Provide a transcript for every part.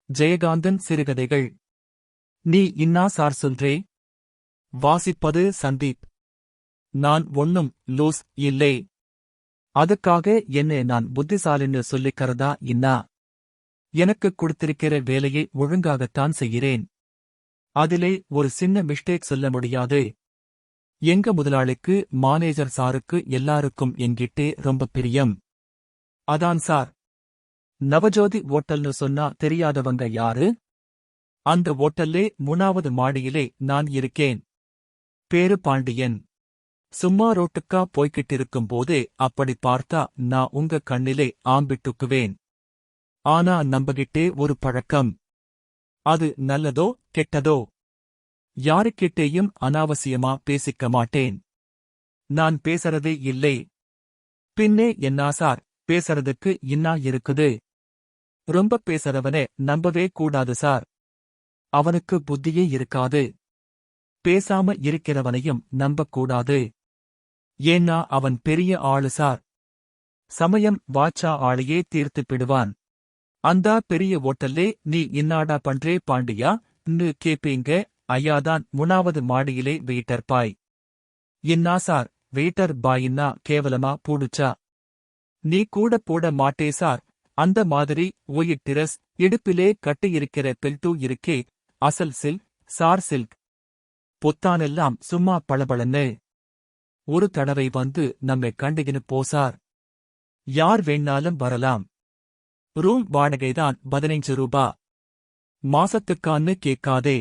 ஜெயகாந்தன் சிறுகதைகள். நீ இன்னா சார் சொல்றே? வாசிப்பது சந்தீப். நான் ஒண்ணும் லூஸ் இல்லே. அதுக்காக என்ன நான் புத்திசாலின்னு சொல்லிக்கறதா இன்னா? எனக்கு கொடுத்திருக்கிற வேலையை ஒழுங்காகத்தான் செய்கிறேன். அதிலே ஒரு சின்ன மிஸ்டேக் சொல்ல முடியாது. எங்க முதலாளிக்கு, மானேஜர் சாருக்கு எல்லாருக்கும் என்கிட்டே ரொம்ப பிரியம். அதான் சார். நவஜோதி ஓட்டல்னு சொன்னா தெரியாதவங்க யாரு? அந்த ஓட்டல்லே 3வது மாடியிலே நான் இருக்கேன். பேரு பாண்டியன். சும்மா ரோட்டுக்கா போய்கிட்டிருக்கும் போதே அப்படி பார்த்தா நான் உங்க கண்ணிலே ஆம்பிட்டுக்குவேன். ஆனா நம்பகிட்டே ஒரு பழக்கம். அது நல்லதோ கெட்டதோ? யாருக்கிட்டேயும் அனாவசியமா பேசிக்க மாட்டேன். நான் பேசறதே இல்லை. பின்னே என்னா சார் பேசறதுக்கு இன்னா இருக்குது? ரொம்ப பேசறவனே நம்பவே கூடாது சார். அவனுக்கு புத்தியே இருக்காது. பேசாம இருக்கிறவனையும் நம்பக்கூடாது. ஏன்னா அவன் பெரிய ஆளு சார். சமயம் வாச்சா ஆளையே தீர்த்துப்பிடுவான். அந்தா பெரிய ஓட்டல்லே நீ இன்னாடா பண்றே பாண்டியா ன்னு கேப்பீங்க. ஐயாதான் 3வது மாடியிலே வெயிட்டர் பாய். இன்னா சார் வெயிட்டர் பாயின்னா கேவலமா பூடுச்சா? நீ கூட போட மாட்டே சார். அந்த மாதிரி ஒயிட் டிரஸ், இடுப்பிலே கட்டியிருக்கிற பெல்டூ இருக்கே, அசல் சில்க், சார் சில்க். பொத்தானெல்லாம் சும்மா பளபளன்னு. ஒரு தடவை வந்து நம்மை கண்டுகினு போ சார். யார் வேணாலும் வரலாம். ரூம் வாடகைதான் 15 ரூபா. மாசத்துக்கான்னு கேட்காதே.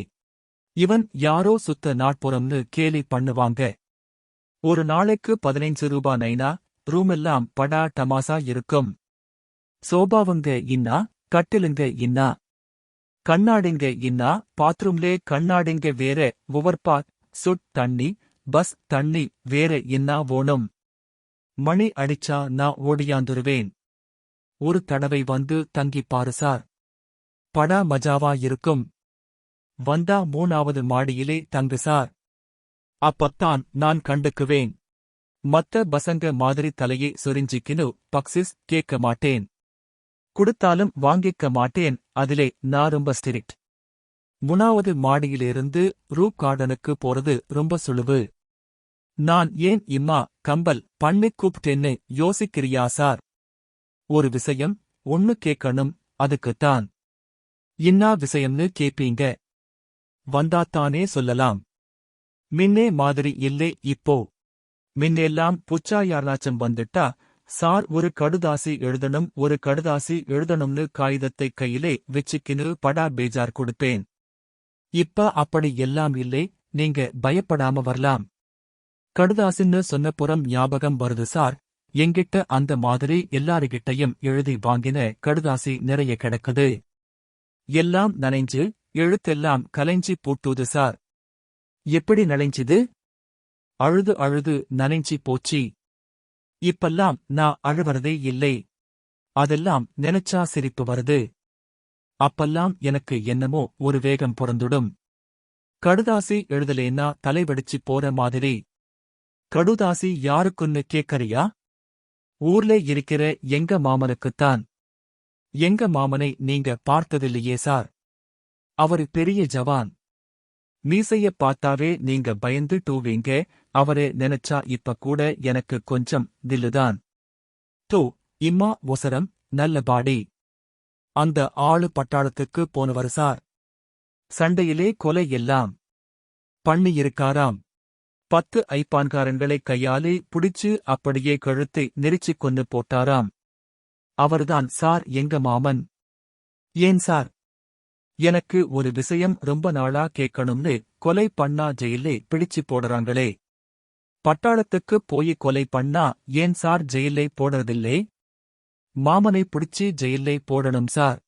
இவன் யாரோ சுத்த நாட்புறம்னு கேலி பண்ணுவாங்க. ஒரு நாளைக்கு 15 ரூபா நைனா, ரூமெல்லாம் படா டமாசா இருக்கும். சோபாவுங்க இன்னா, கட்டிலுங்க இன்னா, கண்ணாடிங்க இன்னா, பாத்ரூம்லே கண்ணாடிங்க வேற, ஒவ்வொருப்பா சுட் தண்ணி, பஸ் தண்ணி வேற இன்னா ஓணும். மணி அடிச்சா நான் ஓடியாந்துருவேன். ஒரு தடவை வந்து தங்கி பாரு சார். படா மஜாவா இருக்கும். வந்தா 3வது மாடியிலே தங்கு சார். அப்பத்தான் நான் கண்டுக்குவேன். மத்த பசங்க மாதிரி தலையை சொரிஞ்சிக்கினு பக்சிஸ் கேட்க மாட்டேன். குடுத்தாலும் வாங்கிக்க மாட்டேன். அதிலே நான் ரொம்ப ஸ்டிரிக்ட். 3வது மாடியிலிருந்து ரூப் கார்டனுக்கு போறது ரொம்ப சுழுவு. நான் ஏன் இம்மா கம்பல் பண்ணி கூப்பிட்டேன்னு யோசிக்கிறியா சார்? ஒரு விஷயம் ஒண்ணு கேட்கணும், அதுக்குத்தான். இன்னா விஷயம்னு கேப்பீங்க. வந்தாத்தானே சொல்லலாம். மின்னே மாதிரி இல்லே இப்போ. மின்னெல்லாம் புச்சா யாராச்சும் வந்துட்டா, சார் ஒரு கடுதாசி எழுதணும்னு காகிதத்தை கையிலே வெச்சுக்கினு படா பேஜார் கொடுப்பேன். இப்ப அப்படி எல்லாம் இல்லை. நீங்க பயப்படாம வரலாம். கடுதாசின்னு சொன்னப்புறம் ஞாபகம் வருது சார். எங்கிட்ட அந்த மாதிரி எல்லாருகிட்டையும் எழுதி வாங்கின கடுதாசி நிறைய கிடக்குது. எல்லாம் நனைஞ்சு, எழுத்தெல்லாம் கலைஞ்சி போட்டுது சார். எப்படி நனைஞ்சுது? அழுது நனைஞ்சி போச்சி. இப்பெல்லாம் நான் அழுவறதே இல்லை. அதெல்லாம் நினைச்சா சிரிப்பு வருது. அப்பெல்லாம் எனக்கு என்னமோ ஒரு வேகம் பொறந்துடும். கடுதாசி எழுதலேன்னா தலைவடிச்சு போற மாதிரி. கடுதாசி யாருக்குன்னு கேக்கறியா? ஊர்லே இருக்கிற எங்க மாமனுக்குத்தான். எங்க மாமனை நீங்க பார்த்ததில்லையே சார். அவரு பெரிய ஜவான். மீசைய பார்த்தாவே நீங்க பயந்து டூவீங்க. அவரே நினைச்சா இப்ப கூட எனக்கு கொஞ்சம் தில்லுதான். தோ இம்மா ஒசரம், நல்ல பாடி. அந்த ஆளு பட்டாளத்துக்கு போனவர் சார். சண்டையிலே கொலை எல்லாம் பண்ணியிருக்காராம். 10 ஐப்பான்காரங்களை கையாலே புடிச்சு அப்படியே கழுத்தை நெரிச்சிக் கொன்னு போட்டாராம். அவர்தான் சார் எங்க மாமன். ஏன் சார்? எனக்கு ஒரு விஷயம் ரொம்ப நாளா கேட்கணும்னு. கொலை பண்ணா ஜெயிலே பிடிச்சு போடுறாங்களே. பட்டாளத்துக்கு போய் கொலை பண்ணா ஏன் சார் ஜெயிலே போடுறதில்லே? மாமனை பிடிச்சி ஜெயிலே போடணும் சார்.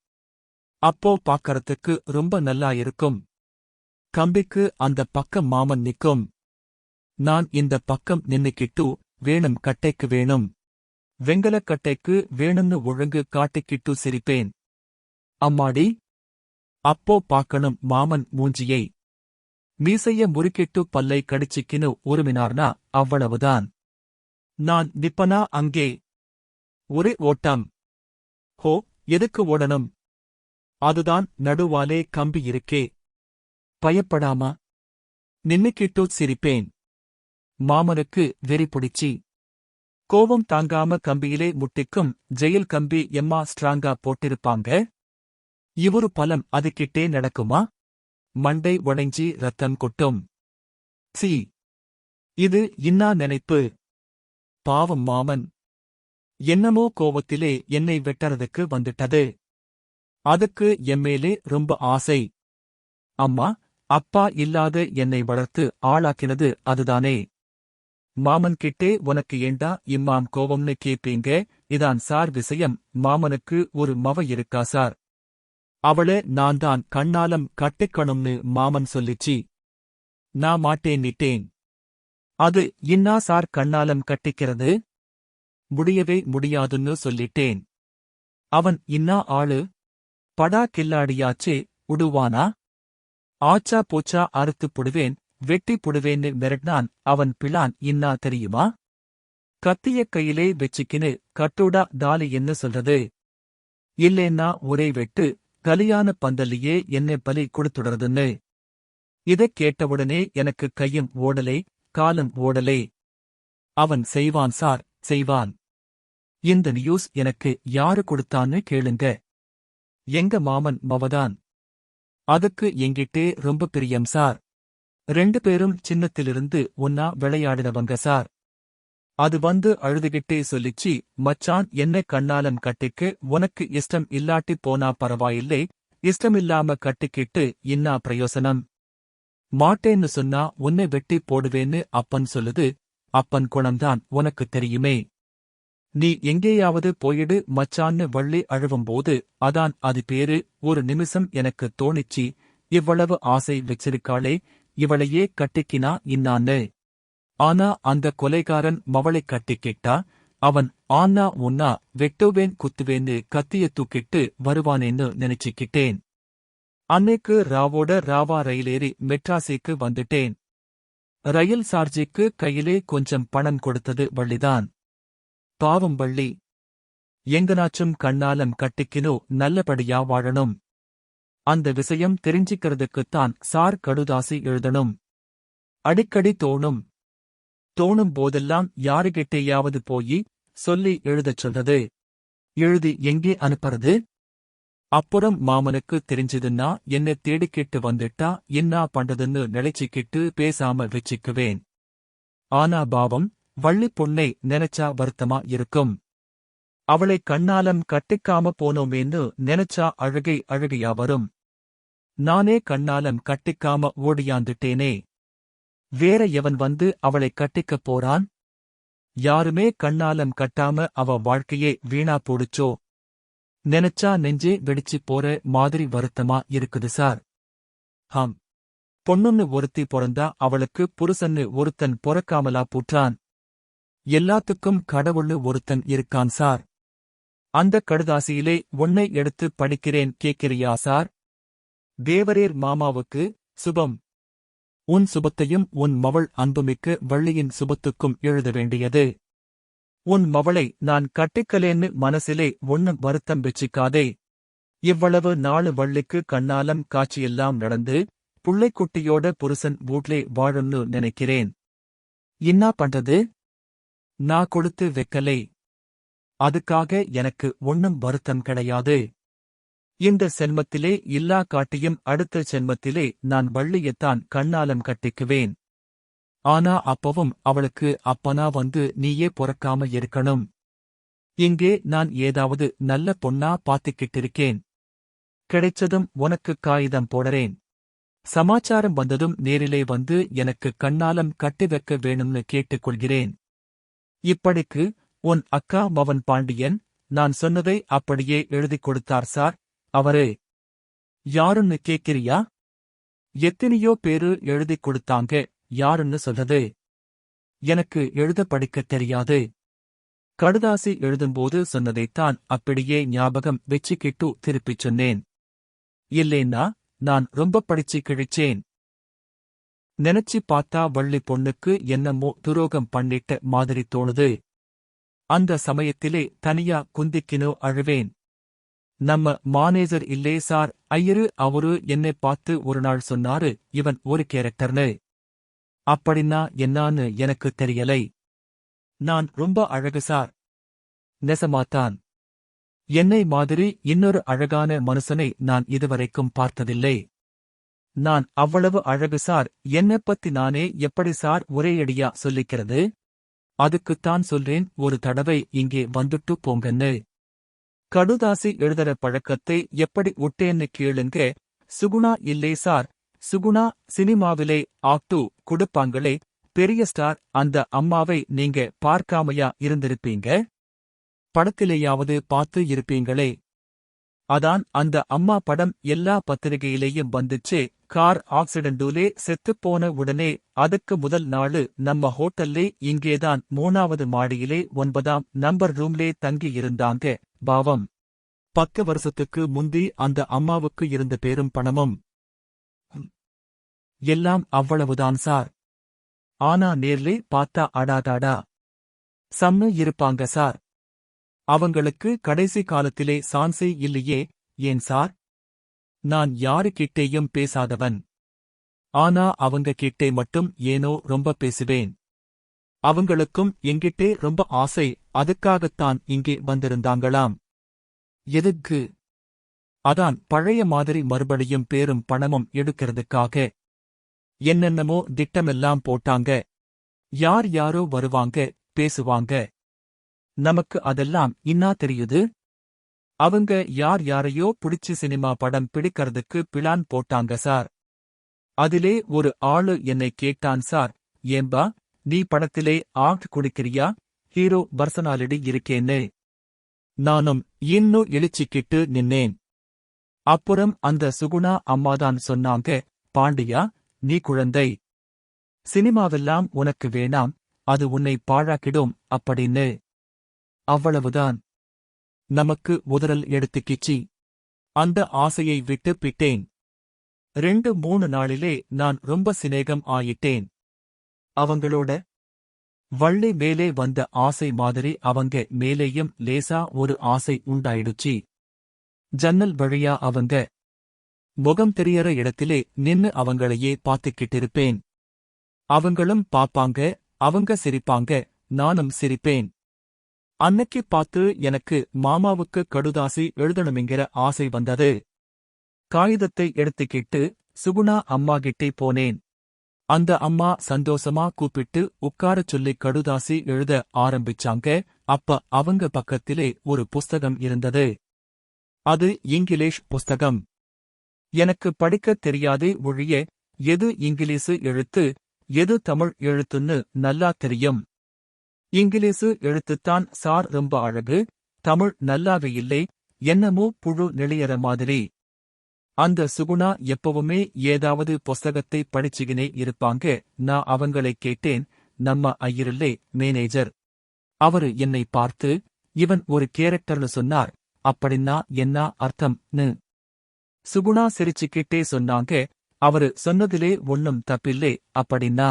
அப்போ பாக்கறதுக்கு ரொம்ப நல்லா இருக்கும். கம்பிக்கு அந்த பக்கம் மாமன் நிக்கும். நான் இந்த பக்கம் நின்னுக்கிட்டு, வேணும் கட்டைக்கு வேணும், வெங்கலக் கட்டைக்கு வேணும்னு ஒழுங்கு காட்டிக்கிட்டு சிரிப்பேன். அம்மாடி! அப்போ பாக்கணும் மாமன் மூஞ்சியை. மீசைய முறுக்கிட்டு பல்லை கடிச்சிக்கினு உருமினார்னா அவ்வளவுதான். நான் நிப்பனா அங்கே. ஒரே ஓட்டம். ஹோ, எதுக்கு ஓடணும்? அதுதான் நடுவாலே கம்பி இருக்கே. பயப்படாமா? நின்னுக்கிட்டு சிரிப்பேன். மாமனுக்கு வெறி பிடிச்சி. கோபம் தாங்காம கம்பியிலே முட்டிக்கும் ஜெயில் கம்பி எம்மா ஸ்ட்ராங்கா போட்டிருப்பாங்க. இவரு பலம் அதுக்கிட்டே நடக்குமா? மண்டை உடைஞ்சி ரத்தம் கொட்டும். சி. இது இன்னா நினைப்பு. பாவம் மாமன். என்னமோ கோவத்திலே என்னை வெட்டறதுக்கு வந்துட்டது. அதுக்கு எம்மேலே ரொம்ப ஆசை. அம்மா, அப்பா இல்லாத என்னை வளர்த்து ஆளாக்கினது அதுதானே. மாமன் கிட்டே உனக்கு ஏண்டா இம்மாம் கோவம்னு கேப்பீங்க. இதான் சார் விஷயம். மாமனுக்கு ஒரு மவ இருக்கா சார். அவள நான் தான் கண்ணாலம் கட்டிக்கணும்னு மாமன் சொல்லிச்சி. நான் மாட்டேன்னிட்டேன். அது இன்னா சார் கண்ணாலம் கட்டிக்கிறது? முடியவே முடியாதுன்னு சொல்லிட்டேன். அவன் இன்னா ஆளு? படா கில்லாடியாச்சே, உடுவானா? ஆச்சா போச்சா அறுத்துப் புடுவேன், வெட்டி புடுவேன்னு மிரட்டினான். அவன் பிளான் இன்னா தெரியுமா? கத்திய கையிலே வெச்சிக்கினு கட்டோடா தாலி என்ன சொல்றது? இல்லேன்னா ஒரே வெட்டு, கலியான பந்தல்லையே என்ன பலி கொடுத்துடுறதுன்னு. இதக் கேட்டவுடனே எனக்கு கையும் ஓடலே, காலும் ஓடலே. அவன் செய்வான் சார், செய்வான். இந்த நியூஸ் எனக்கு யாரு கொடுத்தான்னு கேளுங்க. எங்க மாமன் மவதான். அதுக்கு எங்கிட்டே ரொம்ப பிரியம் சார். 2 பேரும் சின்னத்திலிருந்து ஒன்னா விளையாடினவங்க சார். அது வந்து அழுதுகிட்டே சொல்லிச்சி, மச்சான் என்ன கண்ணாலம் கட்டிக்கு உனக்கு இஷ்டம் இல்லாட்டி போனா பரவாயில்லை, இஷ்டமில்லாம கட்டிக்கிட்டு இன்னா பிரயோசனம். மாட்டேன்னு சொன்னா உன்னை வெட்டி போடுவேன்னு அப்பன் சொல்லுது. அப்பன் குணம்தான் உனக்கு தெரியுமே. நீ எங்கேயாவது போயிடு மச்சான்னு வள்ளி அழுவும்போது அதான் அது பேரு. ஒரு நிமிஷம் எனக்கு தோணிச்சி, இவ்வளவு ஆசை வச்சிருக்காளே, இவளையே கட்டிக்கினா இன்னான்னு. ஆனா அந்த கொலைகாரன் மவளைக் கட்டிக்கிட்டா, அவன் ஆனா உன்னா வெட்டுவேன் குத்துவேன்னு கத்திய தூக்கிட்டு வருவானேன்னு நினைச்சுக்கிட்டேன். அன்னைக்கு ராவோட ராவா ரயிலேறி மெட்ராஸிக்கு வந்துட்டேன். ரயில் சார்ஜிக்கு கையிலே கொஞ்சம் பணம் கொடுத்தது வள்ளிதான். பாவம் வள்ளி. எங்கனாச்சும் கண்ணாலம் கட்டிக்கினோ நல்லபடியா வாழணும். அந்த விஷயம் தெரிஞ்சிக்கிறதுக்குத்தான் சார் கடுதாசி எழுதணும். அடிக்கடி தோணும். தோணும் போதெல்லாம் யாருகிட்டேயாவது போயி சொல்லி எழுதச் சொல்றது. எழுதி எங்கே அனுப்புறது? அப்புறம் மாமனுக்கு தெரிஞ்சதுன்னா என்ன தேடிக்கிட்டு வந்துட்டா என்னா பண்றதுன்னு நினைச்சுக்கிட்டு பேசாம வச்சுக்குவேன். ஆனா பாவம், வள்ளி பொண்ணை நினைச்சா வருத்தமா இருக்கும். அவளை கண்ணாலம் கட்டிக்காம போனோமேன்னு நினைச்சா அழுகை அழுகையா வரும். நானே கண்ணாலம் கட்டிக்காம ஓடியாந்துட்டேனே. வேற எவன் வந்து அவளை கட்டிக்கப் போறான்? யாருமே கண்ணாலம் கட்டாம அவ வாழ்க்கையே வீணா போடுச்சோ. நினைச்சா நெஞ்சே வெடிச்சு போற மாதிரி வருத்தமா இருக்குது சார். ஹம். பொண்ணுன்னு ஒருத்தி பொறந்தா அவளுக்கு புருஷன்னு ஒருத்தன் பொறக்காமலா புற்றான். எல்லாத்துக்கும் கடவுள்னு ஒருத்தன் இருக்கான் சார். அந்த கடுதாசியிலே உன்னை எடுத்து படிக்கிறேன் கேட்கிறியா சார்? தேவரேர் மாமாவுக்கு சுபம். உன் சுபத்தையும் உன் மவள் அன்புமிக்க வள்ளியின் சுபத்துக்கும் எழுத வேண்டியது. உன் மவளை நான் கட்டிக்கலேன்னு மனசிலே ஒன்னும் வருத்தம் வெச்சிக்காதே. இவ்வளவு நாளு வள்ளிக்கு கண்ணாலம் காட்சியெல்லாம் நடந்து புள்ளைக்குட்டியோட புருஷன் வீட்லே வாழும்னு நினைக்கிறேன். இன்னா பண்றது? நான் கொடுத்து வெக்கலை. அதுக்காக எனக்கு ஒன்னும் வருத்தம் கிடையாது. இந்த சென்மத்திலே இல்லா காட்டியும் அடுத்த சென்மத்திலே நான் வள்ளியத்தான் கண்ணாலம் கட்டிக்குவேன். ஆனா அப்பவும் அவளுக்கு அப்பனா வந்து நீயே பொறக்காம இருக்கணும். இங்கே நான் ஏதாவது நல்ல பொண்ணா பாத்துக்கிட்டிருக்கேன். கிடைச்சதும் உனக்கு காகிதம் போடறேன். சமாச்சாரம் வந்ததும் நேரிலே வந்து எனக்கு கண்ணாலம் கட்டி வைக்க வேணும்னு கேட்டுக்கொள்கிறேன். இப்படிக்கு உன் அக்கா மவன் பாண்டியன். நான் சொன்னதை அப்படியே எழுதிக் கொடுத்தார் சார். அவரு யாருன்னு கேக்கிறியா? எத்தனையோ பேரு எழுதிக் கொடுத்தாங்க. யாருன்னு சொல்றது? எனக்கு எழுத படிக்கத் தெரியாது. கடுதாசி எழுதும்போது சொன்னதைத்தான் அப்படியே ஞாபகம் வெச்சிக்கிட்டு திருப்பிச் சொன்னேன். இல்லேன்னா நான் ரொம்ப படிச்சு கிழிச்சேன். நினைச்சி பார்த்தா வள்ளி பொண்ணுக்கு என்னமோ துரோகம் பண்ணிட்ட மாதிரி தோணுது. அந்த சமயத்திலே தனியா குந்திக்கினோ அழுவேன். நம்ம மானேஜர் இல்லே சார் ஐயரு அவரு என்னை பார்த்து ஒரு நாள் சொன்னாரு இவன் ஒரு கேரக்டர்னு. அப்படின்னா என்னான்னு எனக்கு தெரியலை. நான் ரொம்ப அழகு சார். நெசமாத்தான். என்னை மாதிரி இன்னொரு அழகான மனுஷனை நான் இதுவரைக்கும் பார்த்ததில்லை. நான் அவ்வளவு அழகு சார். என்னைப் பத்தி நானே எப்படி சார் ஒரேயடியா சொல்லிக்கிறது? அதுக்குத்தான் சொல்றேன் ஒரு தடவை இங்கே வந்துட்டு போங்கன்னு. கடுதாசி எழுதுற பழக்கத்தை எப்படி விட்டேன்னு கேளுங்க. சுகுணா இல்லே சார். சுகுணா சினிமாவிலே ஆக்டு கொடுப்பாங்களே பெரிய ஸ்டார், அந்த அம்மாவை நீங்க பார்க்காமையா இருந்திருப்பீங்க? படத்திலேயாவது பார்த்து இருப்பீங்களே. அதான் அந்த அம்மா படம் எல்லா பத்திரிகையிலேயும் வந்துச்சே. கார் ஆக்சிடென்டுலே செத்துப்போன உடனே அதுக்கு முதல் நாளு நம்ம ஹோட்டல்லே இங்கேதான் 3வது மாடியிலே 9ஆம் நம்பர் ரூம்லே தங்கி இருந்தாங்க. பாவம். 10 வருஷத்துக்கு முந்தி அந்த அம்மாவுக்கு இருந்த பேரும் பணமும் எல்லாம் அவ்வளவுதான் சார். ஆனா நேர்லே பார்த்தா அடாடாடா செம்ம இருப்பாங்க சார். அவங்களுக்கு கடைசி காலத்திலே சான்ஸே இல்லையே. ஏன் சார்? நான் யாரு கிட்டேயும் பேசாதவன். ஆனா அவங்க கிட்டே மட்டும் ஏனோ ரொம்ப பேசுவேன். அவங்களுக்கும் எங்கிட்டே ரொம்ப ஆசை. அதுக்காகத்தான் இங்கே வந்திருந்தாங்களாம். எதுக்கு? அதான் பழைய மாதிரி மறுபடியும் பேரும் பணமும் எடுக்கிறதுக்காக. என்னென்னமோ திட்டமெல்லாம் போட்டாங்க. யார் யாரோ வருவாங்க, பேசுவாங்க. நமக்கு அதெல்லாம் இன்னா தெரியுது? அவங்க யார் யாரையோ புடிச்சு சினிமா படம் பிடிக்கிறதுக்கு பிளான் போட்டாங்க சார். அதிலே ஒரு ஆளு என்னை கேட்டான் சார், ஏம்பா நீ படத்திலே ஆக்ட் குடிக்கிறியா? ஹீரோ பர்சனாலிட்டி இருக்கேன்னு. நானும் இன்னும் எழுச்சிக்கிட்டு நின்னேன். அப்புறம் அந்த சுகுணா அம்மாதான் சொன்னாங்க, பாண்டியா நீ குழந்தை. சினிமாவெல்லாம் உனக்கு வேணாம், அது உன்னை பாழாக்கிடும் அப்படின்னு. அவ்வளவுதான். நமக்கு உதறல் எடுத்துக்கிச்சி. அந்த ஆசையை விட்டு பிட்டேன். 2-3 நாளிலே நான் ரொம்ப சிநேகம் ஆயிட்டேன் அவங்களோட. வள்ளி மேலே வந்த ஆசை மாதிரி அவங்க மேலேயும் லேசா ஒரு ஆசை உண்டாயிடுச்சி. ஜன்னல் வழியா அவங்க முகம் தெரியற இடத்திலே நின்னு அவங்களையே பார்த்துக்கிட்டிருப்பேன். அவங்களும் பாப்பாங்க, அவங்க சிரிப்பாங்க, நானும் சிரிப்பேன். அன்னைக்கு பார்த்து எனக்கு மாமாவுக்கு கடுதாசி எழுதணுமெங்கிற ஆசை வந்தது. காகிதத்தை எடுத்துக்கிட்டு சுகுணா அம்மாகிட்டே போனேன். அந்த அம்மா சந்தோஷமா கூப்பிட்டு உட்காரச் சொல்லி கடுதாசி எழுத ஆரம்பிச்சாங்க. அப்ப அவங்க பக்கத்திலே ஒரு புஸ்தகம் இருந்தது. அது இங்கிலீஷ் புஸ்தகம். எனக்கு படிக்கத் தெரியாதே ஒழிய எது இங்கிலீசு எழுத்து எது தமிழ் எழுத்துன்னு நல்லா தெரியும். இங்கிலீசு எழுத்துத்தான் சார் ரொம்ப அழகு, தமிழ் நல்லாவே இல்லை, என்னமோ புழு நெளியற மாதிரி. அந்த சுகுணா எப்பவுமே ஏதாவது புஸ்தகத்தை படிச்சுக்கினே இருப்பாங்க. நான் அவங்களை கேட்டேன், நம்ம ஐயரில்லே மேனேஜர். அவரு என்னை பார்த்து, இவன் ஒரு கேரக்டர்னு சொன்னார், அப்படின்னா என்ன அர்த்தம்னு. சுகுணா சிரிச்சுக்கிட்டே சொன்னாங்க, அவரு சொன்னதிலே ஒண்ணும் தப்பில்லே அப்படின்னா.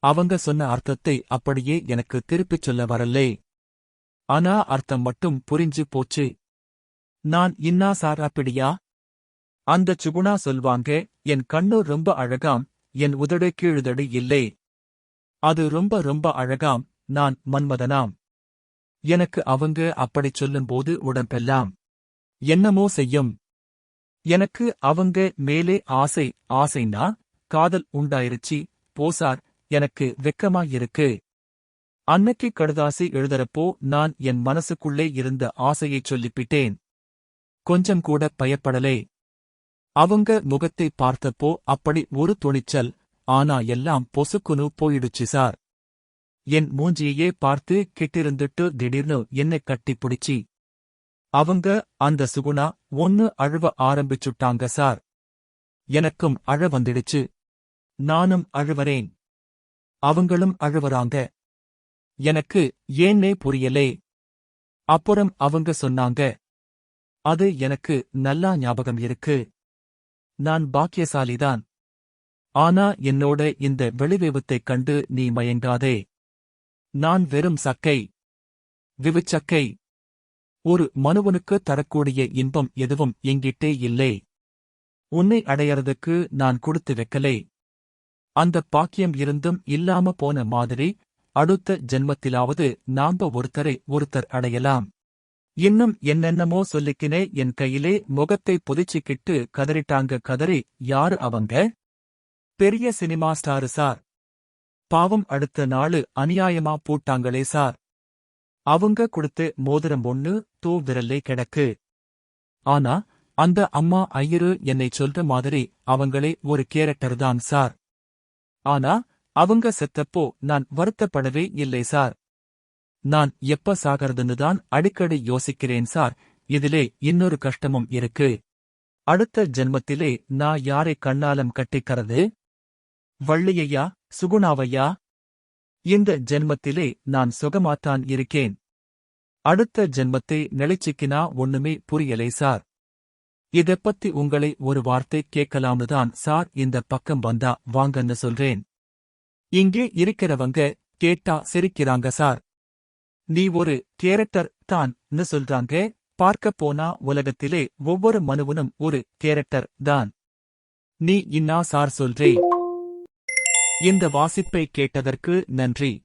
அவங்க சொன்ன அர்த்தத்தை அப்படியே எனக்கு திருப்பிச் சொல்ல வரலே. ஆனா அர்த்தம் மட்டும் புரிஞ்சு போச்சு. நான் இன்னா சார் அப்படியா? அந்தச் சுகுணா சொல்வாங்க, என் கண்ணு ரொம்ப அழகாம், என் உதடு கீழுதடு இல்லை. அது ரொம்ப ரொம்ப அழகாம், நான் மன்மதனாம். எனக்கு அவங்க அப்படிச் சொல்லும்போது உடம்பெல்லாம் என்னமோ செய்யும். எனக்கு அவங்க மேலே ஆசை. ஆசைன்னா காதல் உண்டாயிருச்சி. போசார், எனக்கு வெக்கமாயிருக்கு. அன்னைக்கு கடுதாசி எழுதறப்போ நான் என் மனசுக்குள்ளே இருந்த ஆசையைச் சொல்லிப்பிட்டேன். கொஞ்சம் கூட பயப்படலே. அவங்க முகத்தை பார்த்தப்போ அப்படி ஒரு துணிச்சல். ஆனா எல்லாம் பொசுக்குனு போயிடுச்சு சார். என் மூஞ்சியையே பார்த்து கிட்டிருந்துட்டு திடீர்னு என்னை கட்டிப் பிடிச்சி அவங்க அந்த சுகுணா ஒன்னு அழுவ ஆரம்பிச்சுட்டாங்க சார். எனக்கும் அழ வந்துடுச்சு. நானும் அழுவறேன். அவங்களும் அழுவறாங்க. எனக்கு ஏன்னே புரியலே. அப்புறம் அவங்க சொன்னாங்க, அது எனக்கு நல்லா ஞாபகம் இருக்கு. நான் பாக்கியசாலிதான். ஆனா என்னோட இந்த வெளிவேவத்தைக் கண்டு நீ மயங்காதே. நான் வெறும் சக்கை. விவுச்சக்கை. ஒரு மனுவனுக்கு தரக்கூடிய இன்பம் எதுவும் எங்கிட்டே இல்லை. உன்னை அடையறதுக்கு நான் கொடுத்து வைக்கலே. அந்த பாக்கியம் இருந்தும் இல்லாம போன மாதிரி அடுத்த ஜென்மத்திலாவது நாம்ப ஒருத்தரை ஒருத்தர் அடையலாம். இன்னும் என்னென்னமோ சொல்லிக்கினே என் கையிலே முகத்தை புதைச்சிக்கிட்டு கதறிட்டாங்க. கதறி யாரு அவங்க? பெரிய சினிமா ஸ்டாரு சார். பாவம் அடுத்த நாளு அநியாயமா போட்டாங்களே சார். அவங்க கொடுத்த மோதிரம் ஒண்ணு தூ விரல்லே கிடக்கு. ஆனா அந்த அம்மா ஐயரு என்னை சொல்ற மாதிரி அவங்களே ஒரு கேரக்டர் தான் சார். ஆனா அவங்க செத்தப்போ நான் வருத்தப்படவே இல்லை சார். நான் எப்ப சாகறதுன்னு தான் அடிக்கடி யோசிக்கிறேன் சார். இதிலே இன்னொரு கஷ்டமும் இருக்கு. அடுத்த ஜென்மத்திலே நான் யாரை கண்ணாலம் கட்டிக்கறது? வள்ளியையா, சுகுணாவையா? இந்த ஜென்மத்திலே நான் சுகமாத்தான் இருக்கேன். அடுத்த ஜென்மத்தை நெளிச்சிக்கினா ஒண்ணுமே புரியலை சார். இதப்பத்தி உங்களை ஒரு வார்த்தை கேட்கலாம்னு தான் சார் இந்த பக்கம் வந்தா வாங்கன்னு சொல்றேன். இங்கே இருக்கிறவங்க கேட்டா சிரிக்கிறாங்க சார். நீ ஒரு கேரக்டர் தான் சொல்றாங்க. பார்க்கப் போனா உலகத்திலே ஒவ்வொரு மனுவனும் ஒரு கேரக்டர் தான். நீ இன்னா சார் சொல்றே. இந்த வாசிப்பை கேட்டதற்கு நன்றி.